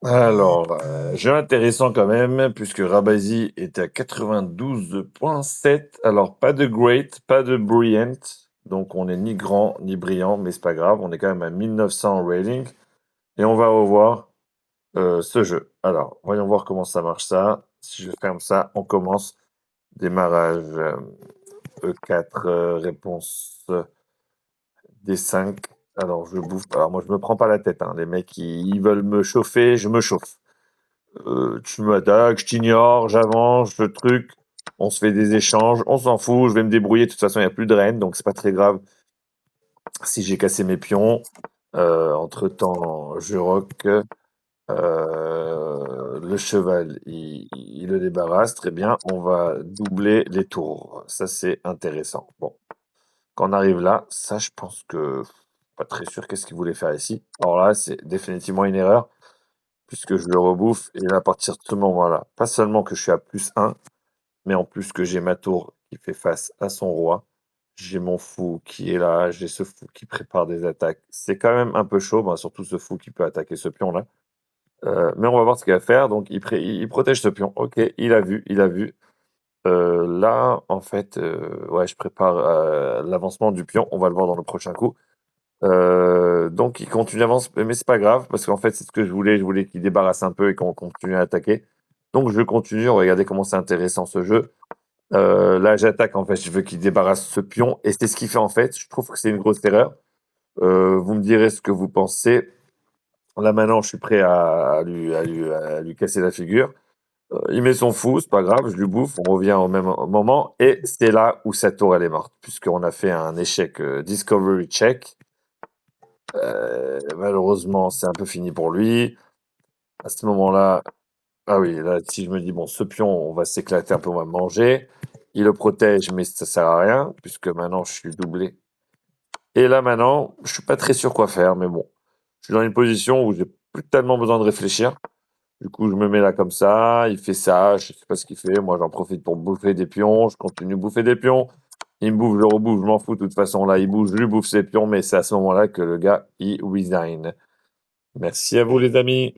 Alors, jeu intéressant quand même, puisque Rabazi était à 92,7. Alors, pas de great, pas de brilliant. Donc, on n'est ni grand ni brillant, mais c'est pas grave. On est quand même à 1900 rating. Et on va revoir ce jeu. Alors, voyons voir comment ça marche ça. Si je ferme ça, on commence. Démarrage E4, réponse D5. Alors, je bouffe. Alors, moi, je me prends pas la tête, hein. Les mecs, ils veulent me chauffer, je me chauffe. Tu m'attaques, je t'ignore, j'avance, je truc. On se fait des échanges, on s'en fout, je vais me débrouiller. De toute façon, il n'y a plus de reine, donc c'est pas très grave si j'ai cassé mes pions. Entre-temps, je rock. Le cheval, il le débarrasse, très bien. On va doubler les tours. Ça, c'est intéressant. Bon, quand on arrive là, ça, je pense que pas très sûr qu'est-ce qu'il voulait faire ici. Alors là, c'est définitivement une erreur, puisque je le rebouffe. Et là, à partir de ce moment-là, pas seulement que je suis à +1, mais en plus que j'ai ma tour qui fait face à son roi. J'ai mon fou qui est là, j'ai ce fou qui prépare des attaques. C'est quand même un peu chaud, ben, surtout ce fou qui peut attaquer ce pion-là. Mais on va voir ce qu'il va faire. Donc, il protège ce pion. Ok, il a vu, il a vu. Là, en fait, ouais, je prépare l'avancement du pion. On va le voir dans le prochain coup. Donc, il continue d'avance, mais c'est pas grave, parce qu'en fait, c'est ce que je voulais. Je voulais qu'il débarrasse un peu et qu'on continue à attaquer. Donc, je continue. Regardez comment c'est intéressant ce jeu. Là, j'attaque, en fait. Je veux qu'il débarrasse ce pion. Et c'est ce qu'il fait, en fait. Je trouve que c'est une grosse erreur. Vous me direz ce que vous pensez. Là, maintenant, je suis prêt à lui casser la figure. Il met son fou, c'est pas grave, je lui bouffe, on revient au même moment, et c'est là où sa tour elle est morte, puisqu'on a fait un échec Discovery check. Malheureusement, c'est un peu fini pour lui. À ce moment-là, ah oui, là, si je me dis, bon, ce pion, on va s'éclater un peu, on va manger. Il le protège, mais ça sert à rien, puisque maintenant je suis doublé. Et là, maintenant, je suis pas très sûr quoi faire, mais bon, je suis dans une position où j'ai plus tellement besoin de réfléchir. Du coup, je me mets là comme ça, il fait ça, je sais pas ce qu'il fait. Moi, j'en profite pour bouffer des pions, je continue de bouffer des pions. Il me bouffe, je le rebouffe, je m'en fous. De toute façon, là, il bouge, je lui bouffe ses pions, mais c'est à ce moment-là que le gars, il resign. Merci à vous, les amis.